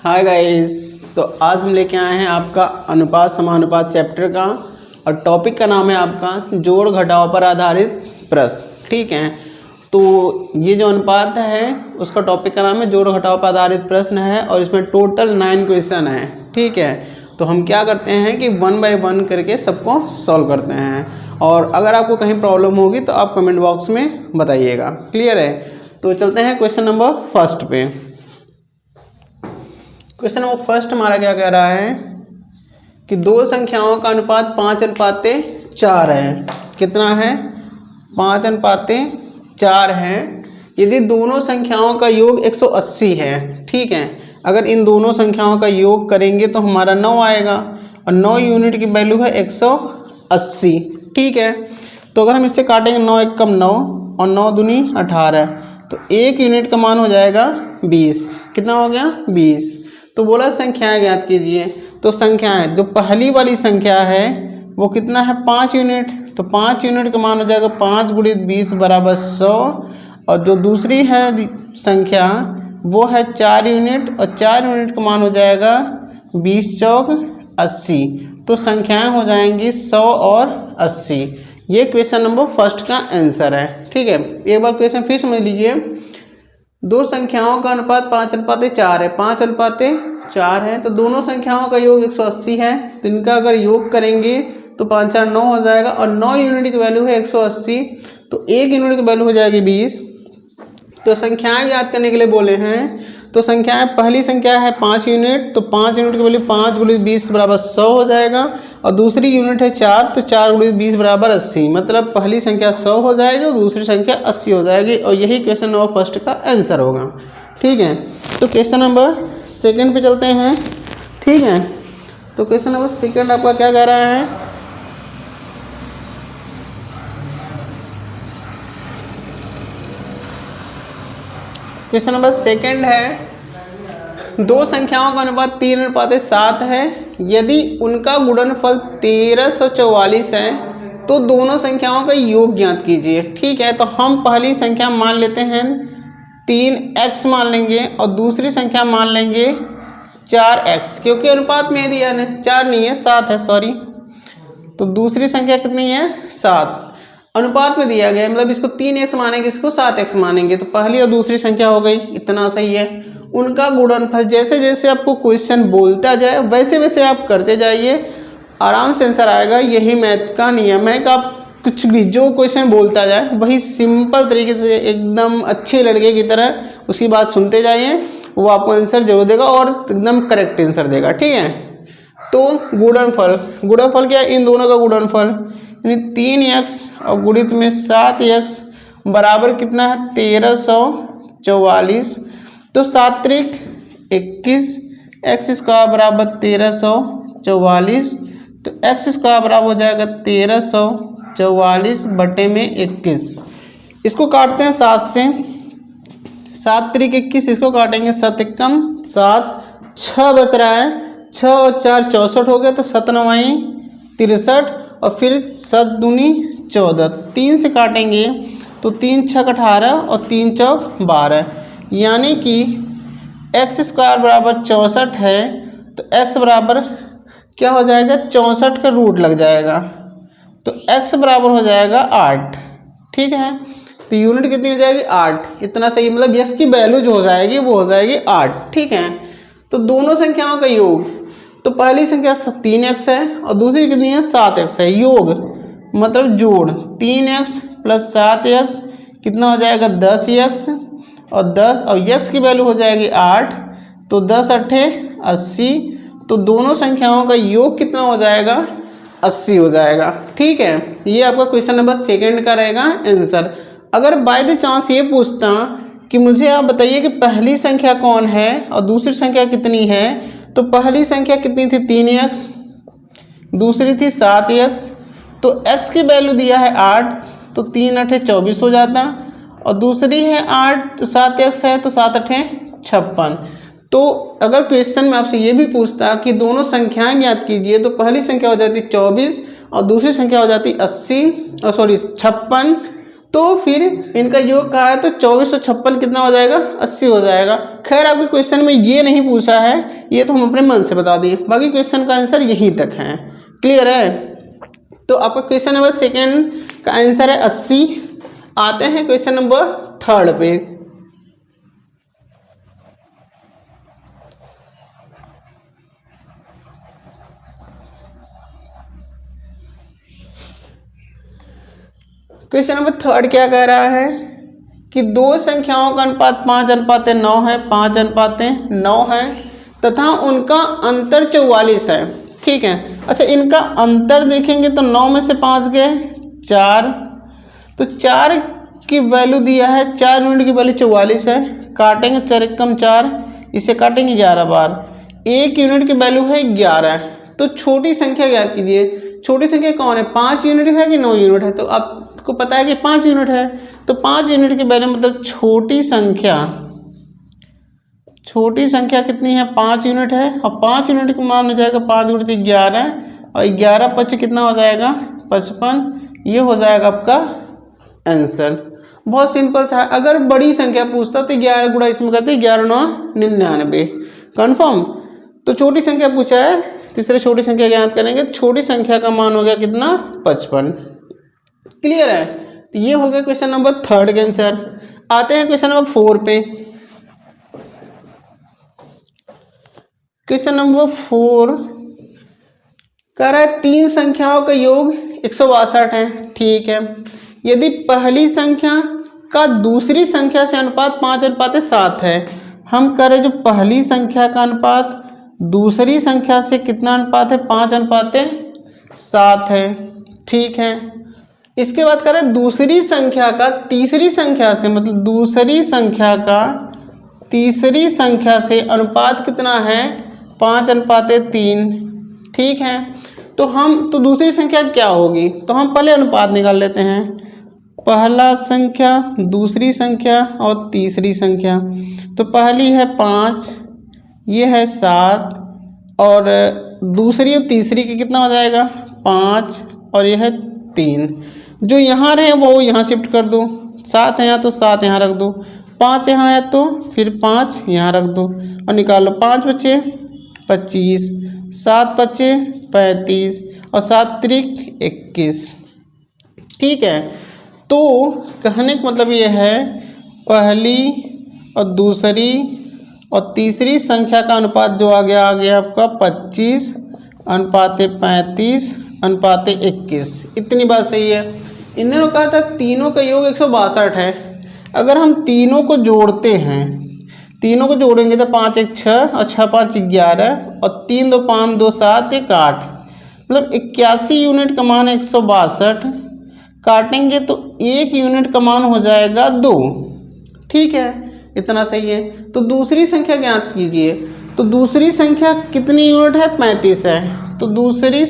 Hi guys, तो आज हम लेके आए हैं आपका अनुपात समानुपात चैप्टर का और टॉपिक का नाम है आपका जोड़ घटाव पर आधारित प्रश्न। ठीक है, तो ये जो अनुपात है उसका टॉपिक का नाम है जोड़ घटाव पर आधारित प्रश्न है और इसमें टोटल 9 क्वेश्चन है। ठीक है, तो हम क्या करते हैं कि 1 बाय 1 करके सबको सॉल्व करते हैं और अगर आपको कहीं प्रॉब्लम होगी तो आप कमेंट बॉक्स में बताइएगा। क्लियर है, तो चलते हैं क्वेश्चन नंबर फर्स्ट पे। क्वेश्चन नंबर फर्स्ट हमारा क्या कह रहा है कि दो संख्याओं का अनुपात 5:4 है। कितना है? 5:4 है। यदि दोनों संख्याओं का योग 180 है। ठीक है, अगर इन दोनों संख्याओं का योग करेंगे तो हमारा 9 आएगा और 9 यूनिट की वैल्यू है 180। ठीक है, तो अगर हम इससे काटेंगे 9 एकम 9 और 9 दूनी 18, तो 1 यूनिट का मान हो जाएगा 20। कितना हो गया? 20। तो बोला संख्याएं ज्ञात कीजिए। तो संख्याएं, जो पहली वाली संख्या है वो कितना है? 5 यूनिट। तो 5 यूनिट का मान हो जाएगा 5 × 20 = 100। और जो दूसरी है संख्या वो है 4 यूनिट और 4 यूनिट का मान हो जाएगा 20 × 80। तो संख्याएं हो जाएंगी 100 और 80। ये क्वेश्चन नंबर फर्स्ट का आंसर है। ठीक है, एक बार क्वेश्चन फिर समझ लीजिए। दो संख्याओं का अनुपात 5:4 है। 5:4 है, तो दोनों संख्याओं का योग 180 है। तो इनका अगर योग करेंगे तो 5 × 4 = 9 हो जाएगा और 9 यूनिट की वैल्यू है 180। तो 1 यूनिट की वैल्यू हो जाएगी 20। तो संख्याएं याद करने के लिए बोले हैं। तो संख्याएं, पहली संख्या है 5 यूनिट, तो 5 यूनिट की वैल्यू 5 × 20 = 100 हो जाएगा और दूसरी यूनिट है 4, तो 4 × 20 = 80। मतलब पहली संख्या 100 हो जाएगी और दूसरी संख्या 80 हो जाएगी और यही क्वेश्चन नंबर फर्स्ट का आंसर होगा। ठीक है, तो क्वेश्चन नंबर सेकंड पे चलते हैं। ठीक है, तो क्वेश्चन नंबर सेकंड आपका क्या कह रहा है? क्वेश्चन नंबर सेकंड है, दो संख्याओं का अनुपात 3:7 है। यदि उनका गुणनफल 1344 है तो दोनों संख्याओं का योग ज्ञात कीजिए। ठीक है, तो हम पहली संख्या मान लेते हैं 3x मान लेंगे और दूसरी संख्या मान लेंगे 4x, क्योंकि अनुपात में दिया है 4 नहीं है 7 है, सॉरी। तो दूसरी संख्या कितनी है? 7। अनुपात में दिया गया, मतलब इसको 3x मानेंगे, इसको 7x मानेंगे, तो पहली और दूसरी संख्या हो गई। इतना सही है। उनका गुणनफल, जैसे जैसे आपको क्वेश्चन बोलता जाए वैसे वैसे आप करते जाइए, आराम से आंसर आएगा। यही मैथ का नियम है कि आप कुछ भी जो क्वेश्चन बोलता जाए वही सिंपल तरीके से एकदम अच्छे लड़के की तरह उसकी बात सुनते जाइए, वो आपको आंसर जरूर देगा और एकदम करेक्ट आंसर देगा। ठीक है, तो गुणनफल क्या है? इन दोनों का गुणनफल यानी 3x और गुणित में 7x बराबर कितना है? 1344। तो 7 × 21, x² बराबर 1344। तो x² बराबर हो जाएगा 1344 बटे में 21। इसको काटते हैं 7 से। 7 × 21, इसको काटेंगे 7 एकम 7, 6 बच रहा है। 6 और 4 64 हो गया, तो 7 × 9 63 और फिर 7 दूनी 14। 3 से काटेंगे तो 3 × 6 = 18 और 3 × 4 = 12। यानी कि x² बराबर 64 है, तो x बराबर क्या हो जाएगा? 64 का रूट लग जाएगा, तो x बराबर हो जाएगा 8। ठीक है, तो यूनिट कितनी हो जाएगी? 8। इतना सही, मतलब यस की वैल्यू जो हो जाएगी वो हो जाएगी 8। ठीक है, तो दोनों संख्याओं का योग, तो पहली संख्या 3x है और दूसरी कितनी है? 7x है। योग मतलब जोड़ 3x + 7x कितना हो जाएगा? 10x और 10 और x की वैल्यू हो जाएगी 8, तो 10 × 8 = 80। तो दोनों संख्याओं का योग कितना हो जाएगा? 80 हो जाएगा। ठीक है, ये आपका क्वेश्चन नंबर सेकंड का रहेगा आंसर। अगर बाय द चांस ये पूछता कि मुझे आप बताइए कि पहली संख्या कौन है और दूसरी संख्या कितनी है, तो पहली संख्या कितनी थी? 3x, दूसरी थी 7x। तो x की वैल्यू दिया है 8, तो 3 × 8 = 24 हो जाता और दूसरी है 7x है, तो 7 × 8 = 56। तो अगर क्वेश्चन में आपसे ये भी पूछता कि दोनों संख्याएं ज्ञात कीजिए, तो पहली संख्या हो जाती 24 और दूसरी संख्या हो जाती 56 तो फिर इनका योग कहा है तो 2456 कितना हो जाएगा, 80 हो जाएगा। खैर आपके क्वेश्चन में ये नहीं पूछा है, ये तो हम अपने मन से बता दिए, बाकी क्वेश्चन का आंसर यहीं तक है। क्लियर है? तो आपका क्वेश्चन नंबर सेकेंड का आंसर है 80। आते हैं क्वेश्चन नंबर थर्ड पे। क्वेश्चन नंबर थर्ड क्या कह रहा है कि दो संख्याओं का अनुपात 5:9 है, 5:9 है तथा उनका अंतर 44 है। ठीक है, अच्छा इनका अंतर देखेंगे तो 9 में से 5 गए 4, तो 4 की वैल्यू दिया है, 4 यूनिट की वैल्यू 44 है। काटेंगे 4 एकम 4, इसे काटेंगे 11 बार, 1 यूनिट की वैल्यू है 11। तो छोटी संख्या ज्ञात कीजिए। छोटी संख्या कौन है, 5 यूनिट है कि 9 यूनिट है? तो आपको पता है कि 5 यूनिट है, तो 5 यूनिट की वैल्यू मतलब छोटी संख्या कितनी है, 5 यूनिट है। और 5 यूनिट का मान हो जाएगा 5 गुणित 11 और 11 5 कितना हो जाएगा 55। ये हो जाएगा आपका आंसर। बहुत सिंपल सा है। अगर बड़ी संख्या पूछता तो 11 गुणा इसमें करते 11 9 99 कन्फर्म। तो छोटी संख्या पूछा है, तीसरे छोटी संख्या ज्ञात करेंगे। छोटी संख्या का मान हो गया कितना 55। क्लियर है? तो ये हो गया क्वेश्चन नंबर थर्ड का आंसर। आते हैं क्वेश्चन नंबर 4 पे। क्वेश्चन नंबर 4 कह रहा है 3 संख्याओं का योग 162 है। ठीक है, यदि पहली संख्या का दूसरी संख्या से अनुपात 5:7 है। हम कह रहे जो पहली संख्या का अनुपात दूसरी संख्या से कितना अनुपात है, 5:7 है। ठीक है, इसके बाद कह रहे दूसरी संख्या का तीसरी संख्या से, मतलब दूसरी संख्या का तीसरी संख्या से अनुपात कितना है, 5:3। ठीक है, तो दूसरी संख्या क्या होगी, तो हम पहले अनुपात निकाल लेते हैं। पहला संख्या, दूसरी संख्या और तीसरी संख्या। तो पहली है 5, ये है 7 और दूसरी और तीसरी की कितना हो जाएगा 5 और ये है 3। जो यहाँ रहे वो यहाँ शिफ्ट कर दो, 7 है यहाँ तो 7 यहाँ रख दो, 5 यहाँ है तो फिर 5 यहाँ रख दो और निकाल लो। 5 बचे 25, 7 बचे 35 और 7 त्रिक 21। ठीक है, तो कहने का मतलब ये है पहली और दूसरी और तीसरी संख्या का अनुपात जो आ गया आपका 25:35:21। इतनी बात सही है। इन्होंने कहा था तीनों का योग 162 है। अगर हम तीनों को जोड़ते हैं, तीनों को जोड़ेंगे तो 5 1 6 और 6 5 11 और 3 2 5 2 7 1 8, मतलब 81 यूनिट का मान 162। काटेंगे तो 1 यूनिट का मान हो जाएगा 2। ठीक है, इतना सही है। तो दूसरी संख्या ज्ञात कीजिए। तो दूसरी संख्या कितनी यूनिट है, 35 है। तो दूसरी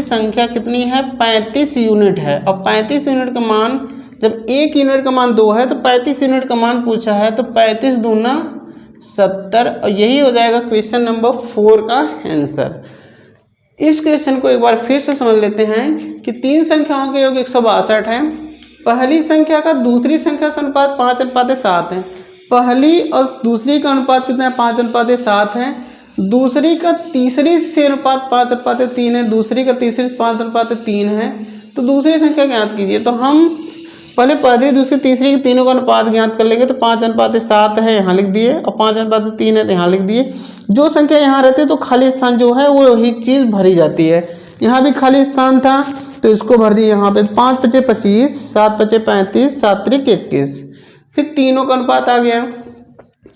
संख्या कितनी है, 35 यूनिट है। और 35 यूनिट का मान, जब 1 यूनिट का मान 2 है तो 35 यूनिट का मान पूछा है, तो 35 दूना 70 और यही हो जाएगा क्वेश्चन नंबर 4 का आंसर। इस क्वेश्चन को एक बार फिर से समझ लेते हैं कि 3 संख्याओं के योग 162 है। पहली संख्या का दूसरी संख्या से अनुपात 5:7 है। पहली और दूसरी का अनुपात कितना है, 5:7 है। दूसरी का तीसरी से अनुपात 5:3 है। दूसरी का तीसरी से 5:3 है। तो दूसरी संख्या ज्ञात कीजिए। तो हम पहले पहली दूसरी तीसरी के तीनों का अनुपात ज्ञात कर लेंगे। तो 5:7 है यहाँ लिख दिए और 5:3 है तो यहाँ लिख दिए। जो संख्या यहाँ रहती है तो खाली स्थान जो है वो वही चीज़ भरी जाती है। यहाँ भी खाली स्थान था तो इसको भर दिए यहाँ पे। 5 × 5 = 25, 7 × 5 = 35, 7 × 3 = 21। फिर तीनों का अनुपात आ गया। कह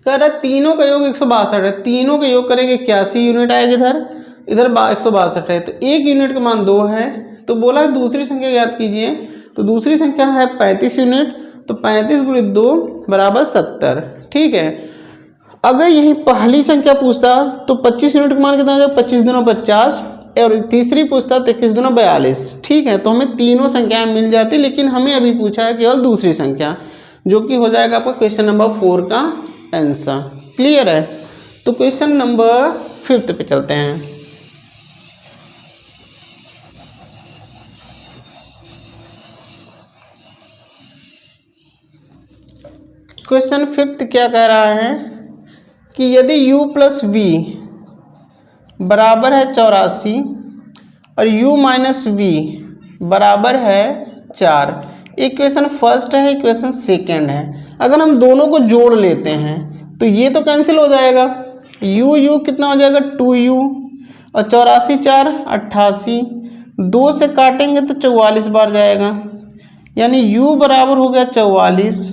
रहा है तीनों का योग 162 है। तीनों का योग करेंगे 81 यूनिट आएगा, इधर 162 है। तो 1 यूनिट का मान 2 है। तो बोला दूसरी संख्या याद कीजिए। तो दूसरी संख्या है 35 यूनिट। तो 35 × 2 = 70। ठीक है, अगर यही पहली संख्या पूछता तो 25 यूनिट का मान कितना हो जाएगा, 25 दूना 50 और तीसरी पूछता तो 21 दूना 42। ठीक है, तो हमें तीनों संख्याएं मिल जाती, लेकिन हमें अभी पूछा है केवल दूसरी संख्या, जो कि हो जाएगा आपका क्वेश्चन नंबर 4 का आंसर। क्लियर है? तो क्वेश्चन नंबर 5 पे चलते हैं। क्वेश्चन 5 क्या कह रहा है कि यदि u प्लस वी बराबर है 84 और u माइनस वी बराबर है 4। इक्वेशन फर्स्ट है, इक्वेशन सेकेंड है। अगर हम दोनों को जोड़ लेते हैं तो ये तो कैंसिल हो जाएगा। u कितना हो जाएगा 2u और 84 4 88, 2 से काटेंगे तो 44 बार जाएगा, यानी u बराबर हो गया 44।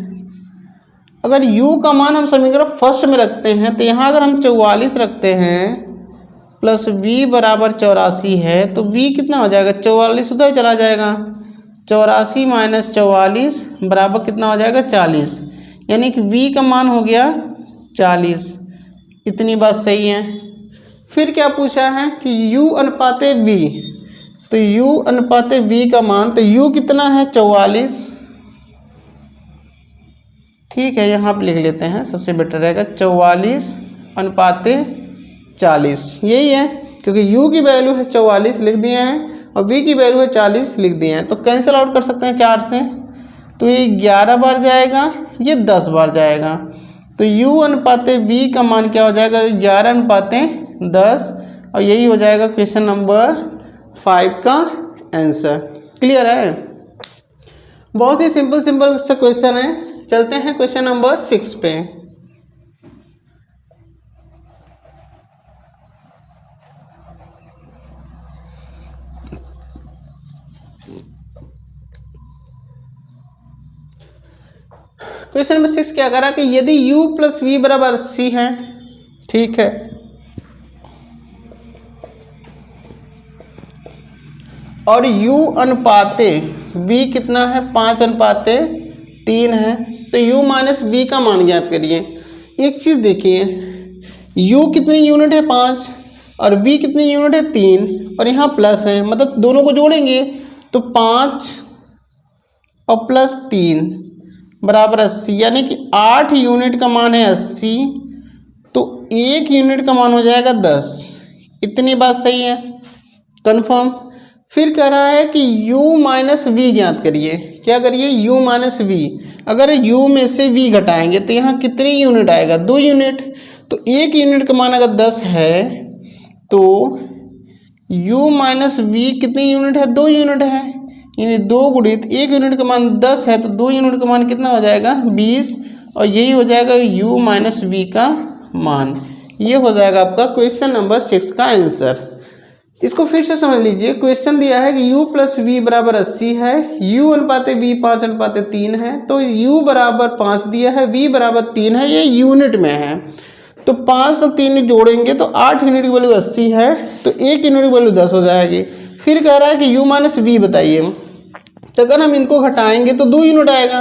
अगर u का मान हम समीकरण फर्स्ट में रखते हैं तो यहाँ अगर हम 44 रखते हैं प्लस v बराबर 84 है तो v कितना हो जाएगा 44 उधर चला जाएगा, 84 माइनस 44 बराबर कितना हो जाएगा 40, यानी कि v का मान हो गया 40। इतनी बात सही है। फिर क्या पूछा है कि u अनुपाते v, तो u अनुपाते v का मान, तो u कितना है 44, ठीक है यहाँ पे लिख लेते हैं सबसे बेटर रहेगा 44 अनुपाते 40, यही है क्योंकि u की वैल्यू है 44 लिख दिए हैं और v की वैल्यू है 40 लिख दिए हैं, तो कैंसिल आउट कर सकते हैं 4 से, तो ये 11 बार जाएगा, ये 10 बार जाएगा, तो u अनुपाते v का मान क्या हो जाएगा 11 अनुपाते 10, और यही हो जाएगा क्वेश्चन नंबर 5 का आंसर। क्लियर है, बहुत ही सिंपल सा क्वेश्चन है। चलते हैं क्वेश्चन नंबर 6 पे। क्वेश्चन नंबर 6 क्या करा कि यदि u प्लस वी बराबर 80 है, ठीक है, और u अनुपाते v कितना है 5 अनुपाते 3 है, तो u माइनस v का मान ज्ञात करिए। एक चीज़ देखिए, u कितनी यूनिट है 5 और v कितनी यूनिट है 3, और यहाँ प्लस है, मतलब दोनों को जोड़ेंगे तो 5 और प्लस 3 बराबर 80, यानी कि 8 यूनिट का मान है 80, तो 1 यूनिट का मान हो जाएगा 10। इतनी बात सही है, कंफर्म। फिर कह रहा है कि u माइनस वी ज्ञात करिए। क्या करिए, u माइनस वी, अगर u में से v घटाएंगे तो यहाँ कितनी यूनिट आएगा 2 यूनिट, तो 1 यूनिट का मान अगर 10 है तो u माइनस वी कितनी यूनिट है 2 यूनिट है, यानी 2 गुणित 1 यूनिट का मान 10 है तो 2 यूनिट का मान कितना हो जाएगा 20, और यही हो जाएगा u माइनस वी का मान। ये हो जाएगा आपका क्वेश्चन नंबर 6 का आंसर। इसको फिर से समझ लीजिए, क्वेश्चन दिया है कि u प्लस वी बराबर 80 है, u अनुपाते v 5 अनुपाते 3 है, तो u बराबर 5 दिया है, v बराबर 3 है, ये यूनिट में है, तो 5 और 3 जोड़ेंगे तो 8 यूनिट की वैल्यू 80 है, तो 1 यूनिट की वैल्यू 10 हो जाएगी। फिर कह रहा है कि u माइनस वी बताइए, तो अगर हम इनको घटाएंगे तो 2 यूनिट आएगा,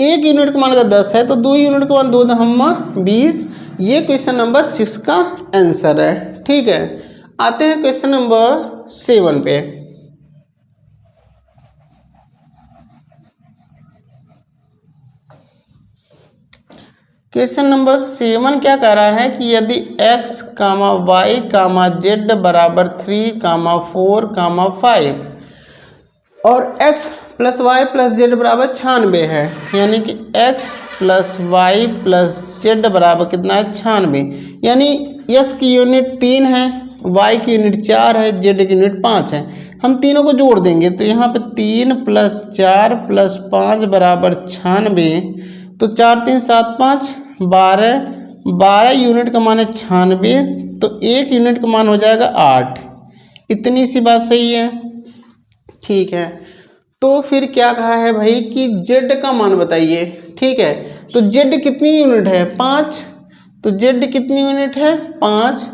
1 यूनिट का मान अगर 10 है तो 2 यूनिट का मान 2 दहम्मा 20। ये क्वेश्चन नंबर 6 का आंसर है, ठीक है। आते हैं क्वेश्चन नंबर 7 पे। क्वेश्चन नंबर 7 क्या कह रहा है कि यदि x, y, z बराबर 3, 4, 5 और x plus Y plus Z बराबर 96 है, यानी कि x plus Y plus Z बराबर कितना है 96, यानी x की यूनिट 3 है, y की यूनिट 4 है, z की यूनिट 5 है। हम तीनों को जोड़ देंगे तो यहाँ पे 3 प्लस 4 प्लस 5 बराबर 96, तो 4 3 7 5 12 यूनिट का मान है 96, तो 1 यूनिट का मान हो जाएगा 8। इतनी सी बात सही है, ठीक है। तो फिर क्या कहा है भाई कि z का मान बताइए, ठीक है। तो z कितनी यूनिट है 5, तो z कितनी यूनिट है 5।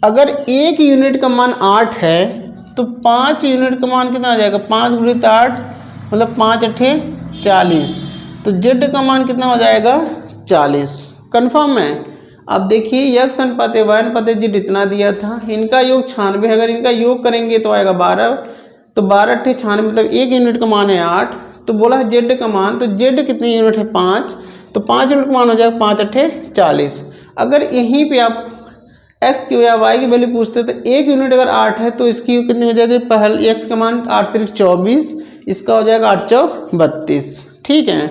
अगर 1 यूनिट का मान 8 है तो 5 यूनिट का मान कितना आ जाएगा 5 गुणित 8 मतलब 5 8 40, तो z का मान कितना हो जाएगा 40। कन्फर्म है। अब देखिए x अनुपाते y अनुपाते z इतना दिया था, इनका योग 96, अगर इनका योग करेंगे तो आएगा 12, तो 12 8 96 मतलब 1 यूनिट का मान है 8, तो बोला है z का मान, तो z कितनी यूनिट है 5, तो 5 यूनिट का मान हो जाएगा 5 8 40। अगर यहीं पे आप x की या y की वैल्यू पूछते तो 1 यूनिट अगर 8 है तो इसकी कितनी हो जाएगी, पहले x का मान 8 3 24, इसका हो जाएगा 8 4 32, ठीक है।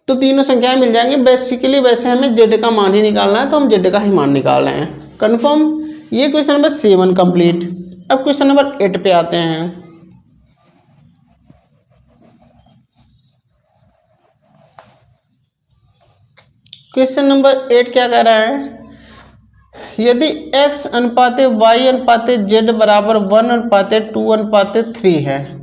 तो तीनों संख्याएं मिल जाएंगी। बेसिकली वैसे हमें जेड का मान ही निकालना है, तो हम जेड का ही मान निकाल रहे हैं। कन्फर्म। ये क्वेश्चन नंबर 7 कंप्लीट। अब क्वेश्चन नंबर 8 पे आते हैं। क्वेश्चन नंबर 8 क्या कह रहा है, यदि x अनुपाते y अनुपाते z बराबर 1/2/3 है,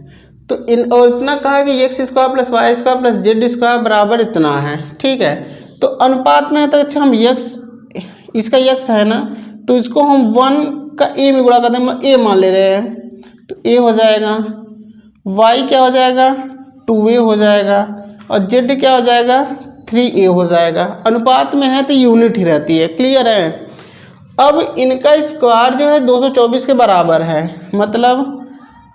तो और इतना कहा कि X square plus Y square plus Z square बराबर इतना है। ठीक है, तो अनुपात में है तो अच्छा हम x, इसका x है ना, तो इसको हम 1 का a में गुणा कर देंगे, a मान ले रहे हैं, तो a हो जाएगा, y क्या हो जाएगा 2a हो जाएगा, और z क्या हो जाएगा 3a हो जाएगा। अनुपात में है तो यूनिट ही रहती है। क्लियर है। अब इनका स्क्वायर जो है 224 के बराबर है, मतलब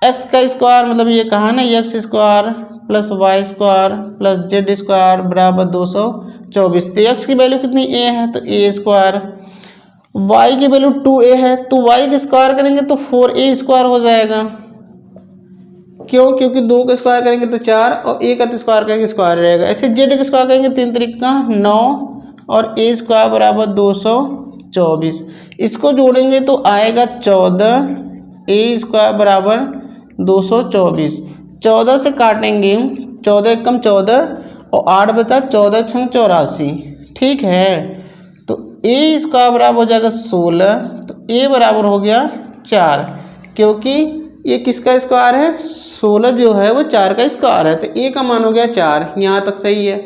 x का स्क्वायर, मतलब ये कहा ना x square plus Y square plus Z square बराबर 224। तो x की वैल्यू कितनी a है, तो a स्क्वायर, y की वैल्यू 2a है, तो y का स्क्वायर करेंगे तो 4a स्क्वायर हो जाएगा। क्यों? क्योंकि 2 का स्क्वायर करेंगे तो 4 और a का स्क्वायर करेंगे स्क्वायर रहेगा। ऐसे जेड का स्क्वायर करेंगे 3 तरीका 9 और a स्क्वायर बराबर 224। इसको जोड़ेंगे तो आएगा 14, a स्क्वायर बराबर 224। 14 से काटेंगे, 14 एकम 14 और 8 बता 14 छंग 84। ठीक है, तो a स्क्वायर बराबर हो जाएगा 16, तो a बराबर हो गया 4, क्योंकि ये किसका स्क्वायर है, 16 जो है वो 4 का स्क्वायर है, तो a का मान हो गया 4। यहाँ तक सही है।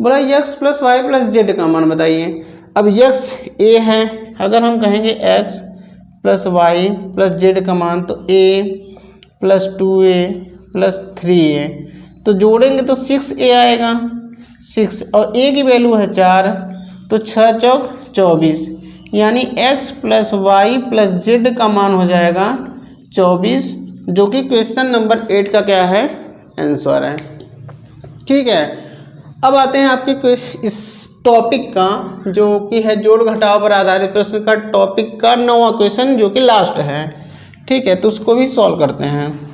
बोला x plus Y plus Z का मान बताइए। अब x a है, अगर हम कहेंगे x plus Y plus Z का मान, तो a plus 2a plus 3a, तो जोड़ेंगे तो 6a आएगा, 6 और a की वैल्यू है 4, तो 6 चौक 24, यानी x plus Y plus Z का मान हो जाएगा 24, जो कि क्वेश्चन नंबर 8 का क्या है, आंसर है। ठीक है, अब आते हैं आपके इस टॉपिक का, जो कि है जोड़ घटाव पर आधारित प्रश्न का टॉपिक का 9वां क्वेश्चन, जो कि लास्ट है। ठीक है, तो उसको भी सॉल्व करते हैं।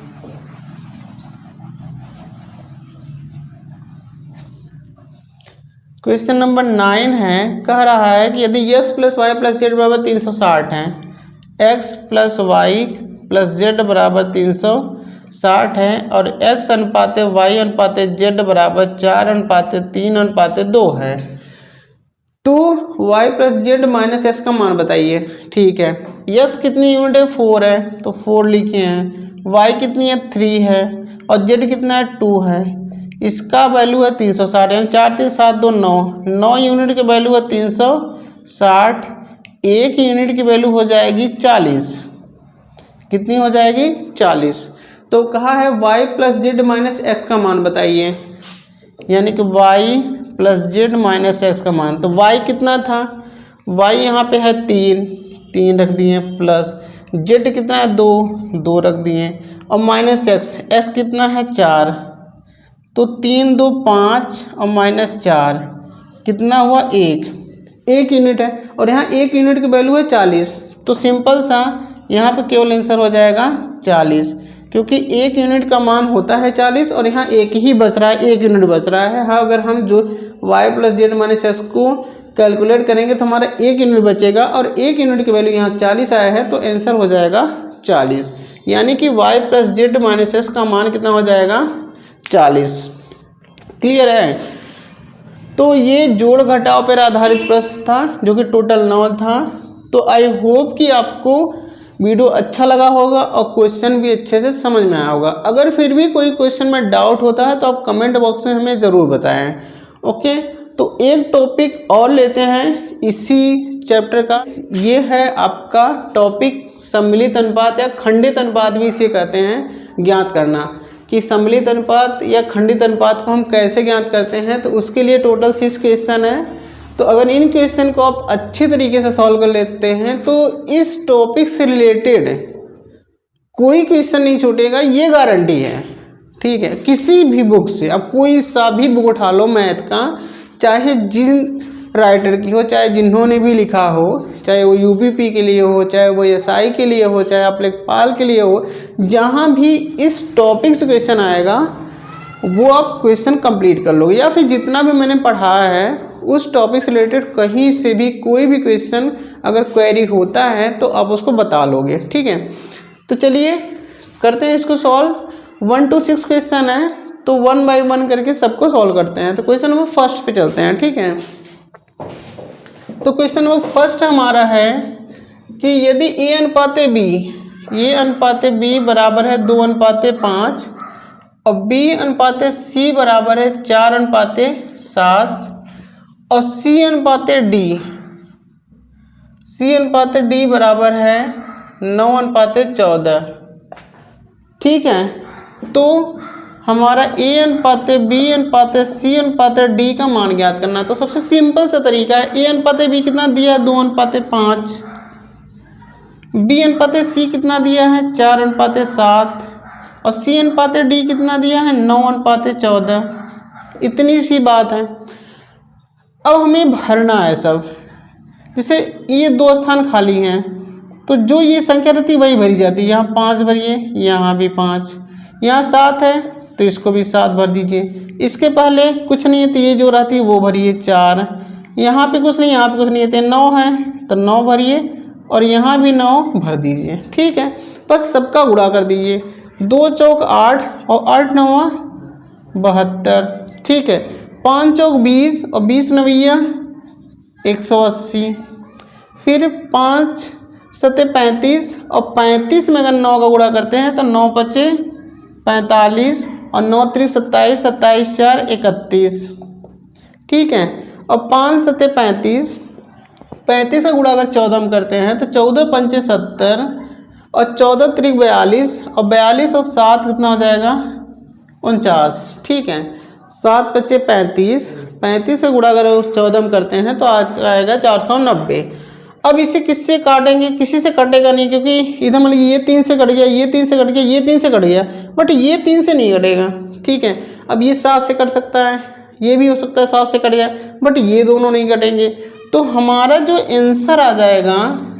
क्वेश्चन नंबर 9 है, कह रहा है कि यदि x plus Y plus Z बराबर 360 है, x plus Y plus Z बराबर 360 है, और x अनुपाते वाई अनुपाते जेड बराबर 4/3/2 है, तो y plus Z minus X का मान बताइए। ठीक है, x कितनी यूनिट है 4 है, तो 4 लिखे हैं, y कितनी है 3 है, और z कितना है 2 है, इसका वैल्यू है 360, यानी 4 3 7 2 9, 9 यूनिट की वैल्यू है 360, 1 यूनिट की वैल्यू हो जाएगी 40। कितनी हो जाएगी 40। तो कहा है y plus Z minus X का मान बताइए, यानी कि y plus Z minus X का मान। तो y कितना था, y यहाँ पे है 3 रख दिए, प्लस z कितना है 2 रख दिए, और माइनस x कितना है 4, तो 3 2 5 और माइनस 4 कितना हुआ 1 यूनिट है, और यहाँ 1 यूनिट की वैल्यू है 40। तो सिंपल सा यहाँ पे केवल आंसर हो जाएगा 40, क्योंकि 1 यूनिट का मान होता है 40 और यहाँ 1 ही बच रहा है, 1 यूनिट बच रहा है। हाँ, अगर हम जो y plus Z minus x को कैलकुलेट करेंगे तो हमारा 1 यूनिट बचेगा, और 1 यूनिट की वैल्यू यहाँ 40 आया है, तो आंसर हो जाएगा 40, यानी कि y plus Z minus X का मान कितना हो जाएगा 40। क्लियर है। तो ये जोड़ घटाव पर आधारित प्रश्न था, जो कि टोटल 9 था। तो आई होप कि आपको वीडियो अच्छा लगा होगा और क्वेश्चन भी अच्छे से समझ में आया होगा। अगर फिर भी कोई क्वेश्चन में डाउट होता है तो आप कमेंट बॉक्स में हमें ज़रूर बताएं। ओके, तो एक टॉपिक और लेते हैं इसी चैप्टर का, ये है आपका टॉपिक सम्मिलित अनुपात या खंडित अनुपात भी इसे कहते हैं, ज्ञात करना कि सम्मिलित अनुपात या खंडित अनुपात को हम कैसे ज्ञात करते हैं। तो उसके लिए टोटल 6 क्वेश्चन है। तो अगर इन क्वेश्चन को आप अच्छे तरीके से सॉल्व कर लेते हैं तो इस टॉपिक से रिलेटेड कोई क्वेश्चन नहीं छूटेगा, ये गारंटी है। ठीक है, किसी भी बुक से आप कोई सा भी बुक उठा लो मैथ का, चाहे जिन राइटर की हो, चाहे जिन्होंने भी लिखा हो, चाहे वो यूपीपी के लिए हो, चाहे वो एसआई के लिए हो, चाहे आप लेखपाल के लिए हो, जहाँ भी इस टॉपिक से क्वेश्चन आएगा वो आप क्वेश्चन कंप्लीट कर लोगे, या फिर जितना भी मैंने पढ़ाया है उस टॉपिक से रिलेटेड कहीं से भी कोई भी क्वेश्चन अगर क्वेरी होता है तो आप उसको बता लोगे। ठीक है, तो चलिए करते हैं इसको सॉल्व। 1 to 6 क्वेश्चन है, तो 1 by 1 करके सबको सॉल्व करते हैं। तो क्वेश्चन नंबर फर्स्ट पे चलते हैं। ठीक है, तो क्वेश्चन नंबर फर्स्ट हमारा है कि यदि ए अनुपाते बी बराबर है 2:5 और बी अनुपाते सी बराबर है 4:7 और सी अनुपाते डी बराबर है 9:14। ठीक है, तो हमारा ए अनुपाते बी अनुपाते सी अनुपाते डी का मान ज्ञात करना है। तो सबसे सिंपल सा तरीका है, ए अनुपाते बी कितना दिया है 2:5, बी अनुपाते सी कितना दिया है 4:7 और सी अनुपाते डी कितना दिया है 9:14। इतनी सी बात है। अब हमें भरना है सब, जैसे ये 2 स्थान खाली हैं तो जो ये संख्या रहती है वही भरी जाती है। यहाँ 5 भरिए, यहाँ भी 5, यहाँ 7 है तो इसको भी 7 भर दीजिए। इसके पहले कुछ नहीं है तो ये जो रहती है वो भरिए 4, यहाँ पे कुछ नहीं, यहाँ पे कुछ नहीं है तो 9 है तो 9 भरिए और यहाँ भी 9 भर दीजिए। ठीक है, बस सबका गुणा कर दीजिए। 2 चौक 8 और 8 9 72। ठीक है, 5 चौक 20 और 20 9 180। फिर 5 7 35 और 35 में अगर 9 का गुणा करते हैं तो 9 5 45 और 9 3 27, 27 4 31। ठीक है, और 5 7 35, 35 का गुणा अगर 14 में करते हैं तो 14 5 70 और 14 3 42 और 42 और 7 कितना हो जाएगा 49। ठीक है, 7 5 35, 35 का गुणा अगर 14 में करते हैं तो आ जाएगा 490। अब इसे किससे काटेंगे? किसी से कटेगा नहीं, क्योंकि इधर मतलब ये 3 से कट गया, ये 3 से कट गया, ये 3 से कट गया, बट ये 3 से नहीं कटेगा। ठीक है, अब ये 7 से कट सकता है, ये भी हो सकता है 7 से कट गया, बट ये दोनों नहीं कटेंगे। तो हमारा जो आंसर आ जाएगा,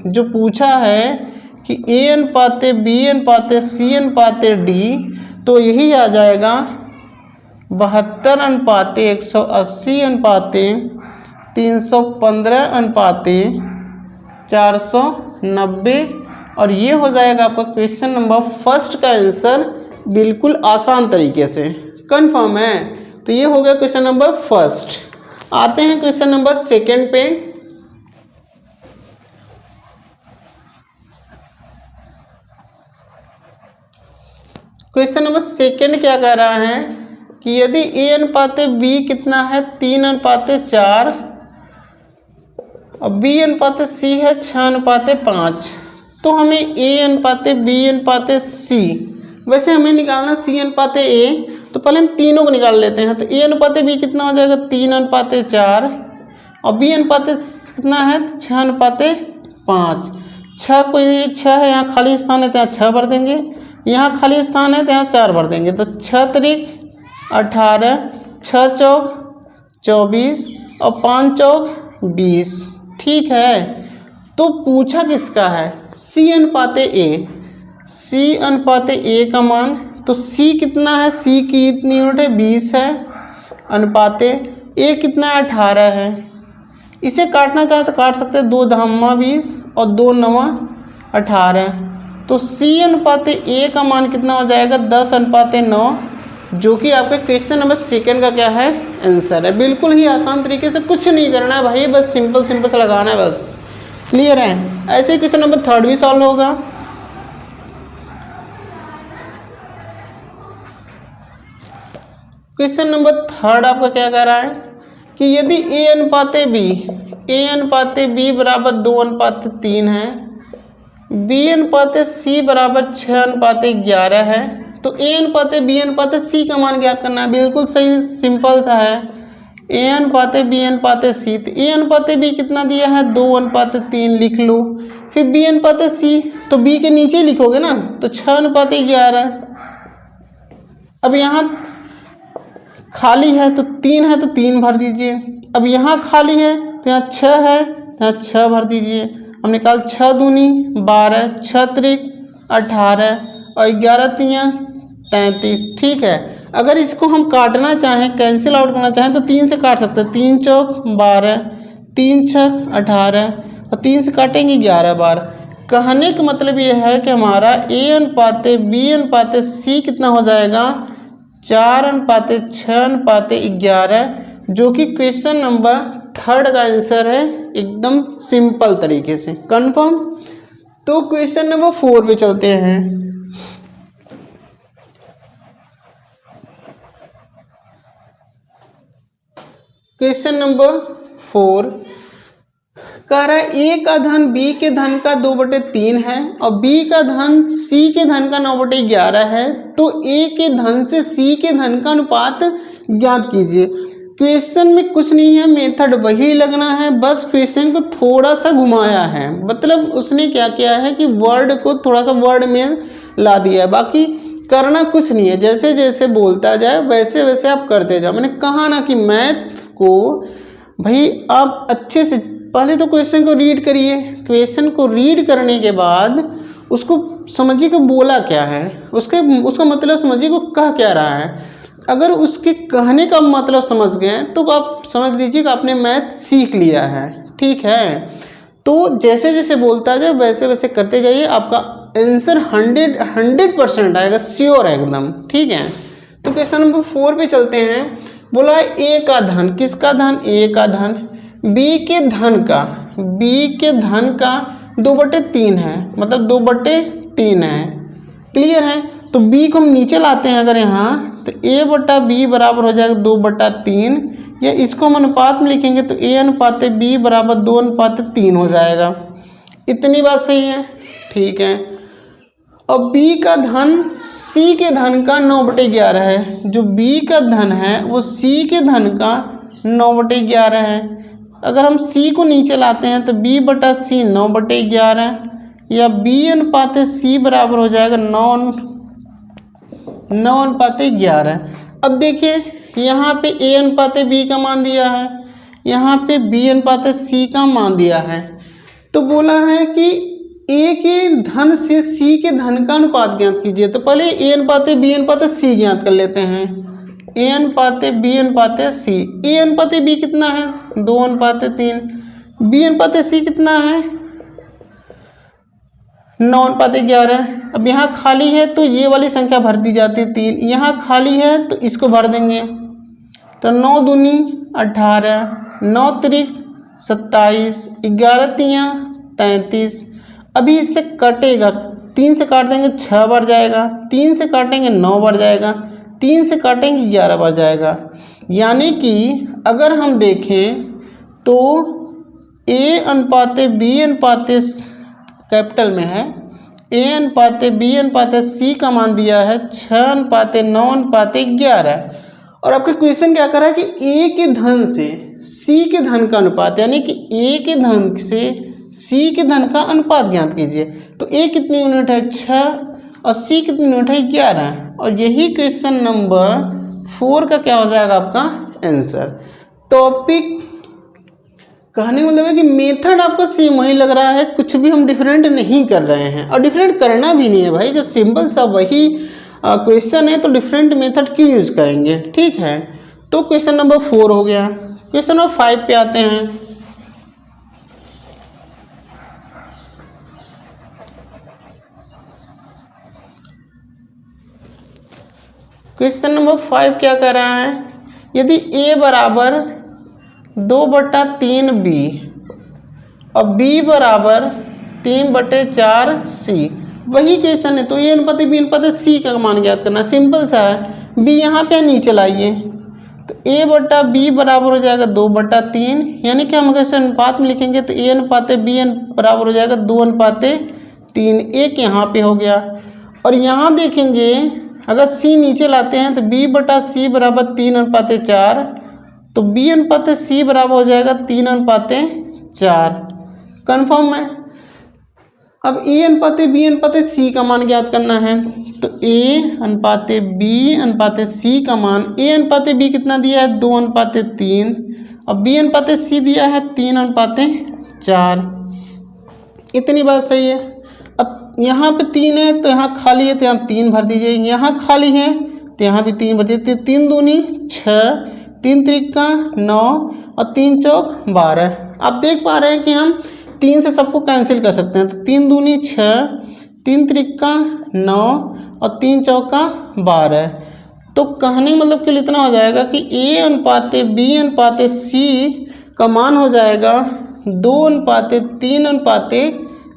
जो पूछा है कि ए अनुपाते बी अनुपाते सी अनुपाते डी, तो यही आ जाएगा 72 अनुपाते 180 अनुपाते 315 अनुपाते 490। और ये हो जाएगा आपका क्वेश्चन नंबर फर्स्ट का आंसर, बिल्कुल आसान तरीके से। कंफर्म है? तो ये हो गया क्वेश्चन नंबर फर्स्ट। आते हैं क्वेश्चन नंबर सेकंड पे। क्वेश्चन नंबर सेकंड क्या कह रहा है कि यदि ए अनुपाते बी कितना है 3:4 और बी अनुपाते सी है 6:5, तो हमें ए अनुपाते बी अनुपाते सी, वैसे हमें निकालना सी अनुपाते ए, तो पहले हम तीनों को निकाल लेते हैं। तो ए अनुपाते बी कितना हो जाएगा 3:4 और बी अनुपाते कितना है 6:5। 6 को ये 6 है, यहाँ खाली स्थान है तो यहाँ 6 भर देंगे, यहाँ खाली स्थान है तो यहाँ 4 भर देंगे। तो 6 त्रिक 18, 6 चौक 24 और 5 चौक 20। ठीक है, तो पूछा किसका है? सी अनुपाते ए। सी अनुपाते ए का मान, तो सी कितना है, सी की इतनी यूनिट है 20 है, अनुपाते ए कितना है 18 है। इसे काटना चाहे तो काट सकते हैं, 2 धामा 20 और 2 9 18। तो सी अनुपाते ए का मान कितना हो जाएगा 10:9, जो कि आपके क्वेश्चन नंबर सेकंड का क्या है आंसर है। बिल्कुल ही आसान तरीके से, कुछ नहीं करना है भाई, बस सिंपल से लगाना है बस। क्लियर है? ऐसे ही क्वेश्चन नंबर थर्ड भी सॉल्व होगा। क्वेश्चन नंबर थर्ड आपका क्या कह रहा है कि यदि ए अनुपाते बी बराबर 2:3 है, बी अनुपाते सी बराबर 6:11 है, तो ए अनुपाते बी अनुपाते सी का मान ज्ञात करना है। बिल्कुल सही, सिंपल सा है। ए अनुपाते बी अनुपाते सी, तो ए अनुपाते बी कितना दिया है 2:3 लिख लो। फिर बी अनुपाते सी, तो बी के नीचे लिखोगे ना, तो 6:11। अब यहाँ खाली है तो 3 है तो 3 भर दीजिए। अब यहाँ खाली है तो यहाँ 6 है तो यहाँ 6 भर दीजिए। हम निकाल 6 दूनी 12, 6 त्रिक 18 और 11 3 33। ठीक है, अगर इसको हम काटना चाहें, कैंसिल आउट करना चाहें तो 3 से काट सकते हैं। 3 चौक 12, 3 छक 18 और 3 से काटेंगे 11 बार। कहने का मतलब ये है कि हमारा A अनुपाते B अनुपाते C कितना हो जाएगा, 4 अनुपाते 6 अनुपाते 11, जो कि क्वेश्चन नंबर 3 का आंसर है, एकदम सिंपल तरीके से। कंफर्म। तो क्वेश्चन नंबर 4 पे चलते हैं। क्वेश्चन नंबर 4 कह रहा है A का धन B के धन का 2/3 है और B का धन C के धन का 9/11 है, तो A के धन से C के धन का अनुपात ज्ञात कीजिए। क्वेश्चन में कुछ नहीं है, मेथड वही लगना है, बस क्वेश्चन को थोड़ा सा घुमाया है। मतलब उसने क्या किया है कि वर्ड को थोड़ा सा वर्ड में ला दिया है, बाकी करना कुछ नहीं है। जैसे जैसे बोलता जाए वैसे वैसे आप करते जाओ। मैंने कहा ना कि मैथ को भाई आप अच्छे से पहले तो क्वेश्चन को रीड करिए, क्वेश्चन को रीड करने के बाद उसको समझिए कि बोला क्या है, उसका मतलब समझिए को कह क्या रहा है। अगर उसके कहने का मतलब समझ गए तो आप समझ लीजिए कि आपने मैथ सीख लिया है। ठीक है, तो जैसे जैसे बोलता जाए वैसे वैसे करते जाइए, आपका आंसर 100% आएगा, श्योर है एकदम। ठीक है, तो क्वेश्चन नंबर 4 पे चलते हैं। बोला है A का धन, किसका धन, A का धन B के धन का 2/3 है, मतलब 2/3 है। क्लियर है, तो B को हम नीचे लाते हैं अगर यहाँ, तो A/B बराबर हो जाएगा 2/3, या इसको हम अनुपात में लिखेंगे तो A अनुपाते B बराबर 2/3 हो जाएगा। इतनी बात सही है। ठीक है, और B का धन C के धन का 9/11 है। जो B का धन है वो C के धन का 9/11 है। अगर हम C को नीचे लाते हैं तो B/C 9/11, या B अनुपाते C बराबर हो जाएगा 9/11। अब देखिए यहाँ पे A अनुपाते B का मान दिया है, यहाँ पे B अनुपाते C का मान दिया है। तो बोला है कि A के धन से C के धन का अनुपात ज्ञात कीजिए। तो पहले A अनुपाते B अनुपाते C ज्ञात कर लेते हैं। A अनुपाते B अनुपाते C, A अनुपाते B कितना है, 2/3, B अनुपाते C कितना है, 9/11। अब यहाँ खाली है तो ये वाली संख्या भर दी जाती है 3, यहाँ खाली है तो इसको भर देंगे। तो 9 दूनी 18, 9 त्रिक 27, 11 तियाँ 33। अभी इससे कटेगा, 3 से काट देंगे 6 बार जाएगा, 3 से काटेंगे 9 बार जाएगा, 3 से काटेंगे 11 बार जाएगा। यानी कि अगर हम देखें तो A अनुपाते B अनुपाते कैपिटल में है, A अनुपाते B अनुपाते C का मान दिया है 6:9:11। और आपका क्वेश्चन क्या कर रहा है कि A के धन से C के धन का अनुपात, यानी कि A के धन से C के धन का अनुपात ज्ञात कीजिए। तो A कितनी यूनिट है, 6, और C कितनी यूनिट है, 11। और यही क्वेश्चन नंबर 4 का क्या हो जाएगा आपका आंसर। टॉपिक कहने का मतलब है कि मेथड आपको सेम वही लग रहा है, कुछ भी हम डिफरेंट नहीं कर रहे हैं, और डिफरेंट करना भी नहीं है भाई। जब सिंपल सा वही क्वेश्चन है तो डिफरेंट मेथड क्यों यूज़ करेंगे। ठीक है, तो क्वेश्चन नंबर 4 हो गया। क्वेश्चन नंबर 5 पे आते हैं। क्वेश्चन नंबर 5 क्या कर रहा है, यदि A बराबर 2/3B और B बराबर 3/4C, वही क्वेश्चन है। तो A अनुपात B अनुपात C का मान ज्ञात करना, सिंपल सा है। B यहाँ पे नीचे लाइए तो A/B बराबर हो जाएगा 2/3, यानी कि हम अगर अनुपात में लिखेंगे तो A अनुपात B बराबर हो जाएगा 2/3। एक यहाँ पे हो गया, और यहाँ देखेंगे अगर C नीचे लाते हैं तो B/C बराबर 3:4, तो B अनुपात C बराबर हो जाएगा 3:4। कन्फर्म है। अब A अनुपात B अनुपात C का मान ज्ञात करना है, तो A अनुपात B अनुपात C का मान, A अनुपात B कितना दिया है, 2:3, और B अनुपात C दिया है 3:4। इतनी बात सही है। अब यहाँ पे 3 है तो यहाँ खाली है तो यहाँ 3 भर दीजिए, यहाँ खाली है तो यहाँ भी 3 बचे, 3 दूनी 6, 3 त्रिका 9 और 3 चौक 12। आप देख पा रहे हैं कि हम 3 से सबको कैंसिल कर सकते हैं। तो 3 दूनी 6, 3 त्रिका 9 और 3 चौका 12। तो कहने मतलब कि इतना हो जाएगा कि A अनुपाते B अनुपाते C का मान हो जाएगा 2 अनुपाते 3 अनुपाते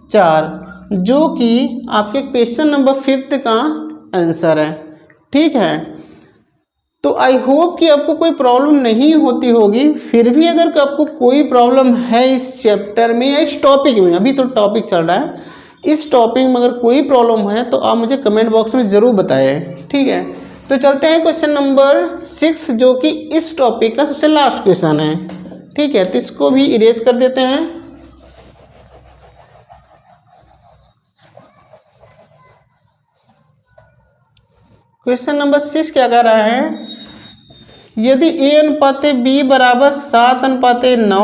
4, जो कि आपके क्वेश्चन नंबर 5 का आंसर है। ठीक है, तो आई होप कि आपको कोई प्रॉब्लम नहीं होती होगी। फिर भी अगर आपको कोई प्रॉब्लम है इस चैप्टर में या इस टॉपिक में, अभी तो टॉपिक चल रहा है, इस टॉपिक में अगर कोई प्रॉब्लम है तो आप मुझे कमेंट बॉक्स में ज़रूर बताएं। ठीक है, तो चलते हैं क्वेश्चन नंबर 6, जो कि इस टॉपिक का सबसे लास्ट क्वेश्चन है। ठीक है, तो इसको भी इरेज कर देते हैं। क्वेश्चन नंबर 6 क्या कह रहा है, यदि A अनुपाते B बराबर 7 अनुपाते 9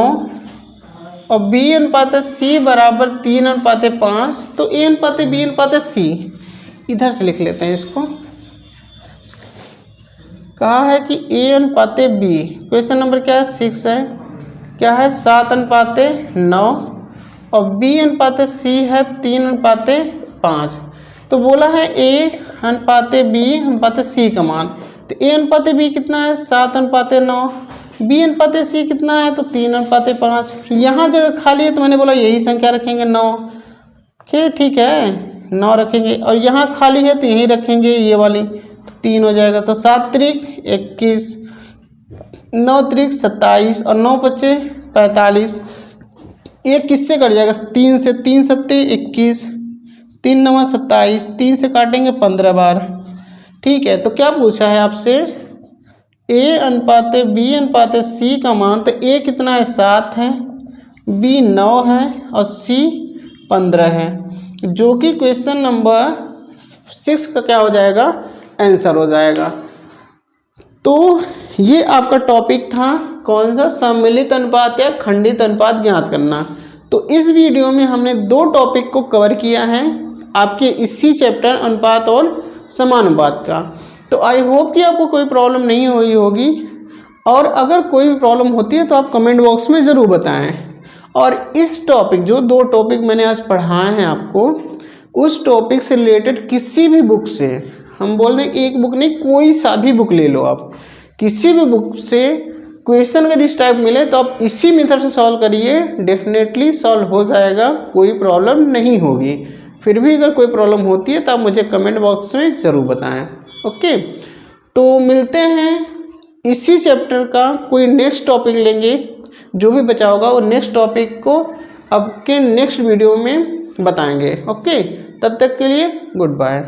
और B अनुपाते C बराबर 3 अनुपाते 5, तो A अनुपाते B अनुपाते C, इधर से लिख लेते हैं इसको। कहा है कि A अनुपाते B, क्वेश्चन नंबर क्या है 6 है, क्या है 7 अनुपाते 9 और B अनुपाते C है 3 अनुपाते 5। तो बोला है A अनुपाते B अनुपाते C का मान। तो A अनुपाते B कितना है 7 अनुपाते 9, B अनुपाते C कितना है तो 3 अनुपाते 5। यहाँ जगह खाली है तो मैंने बोला यही संख्या रखेंगे 9। ठीक है, 9 रखेंगे और यहाँ खाली है तो यहीं रखेंगे ये वाली, 3 हो जाएगा। तो 7 त्रिक 21, 9 त्रिक 27 और 9 पच्चे 45। एक किससे कट जाएगा 3 से, 3 सत्ते 21, 3 9 27, 3 से काटेंगे 15 बार। ठीक है, तो क्या पूछा है आपसे, A अनुपाते B अनुपाते C का मान। तो A कितना है 7 है, B 9 है और C 15 है, जो कि क्वेश्चन नंबर 6 का क्या हो जाएगा, आंसर हो जाएगा। तो ये आपका टॉपिक था, कौन सा, सम्मिलित अनुपात या खंडित अनुपात ज्ञात करना। तो इस वीडियो में हमने 2 टॉपिक को कवर किया है आपके इसी चैप्टर अनुपात और समानुपात का। तो आई होप कि आपको कोई प्रॉब्लम नहीं हुई होगी, और अगर कोई भी प्रॉब्लम होती है तो आप कमेंट बॉक्स में ज़रूर बताएं। और इस टॉपिक, जो 2 टॉपिक मैंने आज पढ़ाए हैं आपको, उस टॉपिक से रिलेटेड किसी भी बुक से, हम बोल रहे हैं एक बुक नहीं, कोई सा भी बुक ले लो आप, किसी भी बुक से क्वेश्चन अगर इस टाइप मिले तो आप इसी मेथड से सॉल्व करिए, डेफिनेटली सॉल्व हो जाएगा, कोई प्रॉब्लम नहीं होगी। फिर भी अगर कोई प्रॉब्लम होती है तो आप मुझे कमेंट बॉक्स में ज़रूर बताएं। ओके, तो मिलते हैं इसी चैप्टर का कोई नेक्स्ट टॉपिक लेंगे, जो भी बचा होगा वो नेक्स्ट टॉपिक को आपके नेक्स्ट वीडियो में बताएंगे। ओके, तब तक के लिए गुड बाय।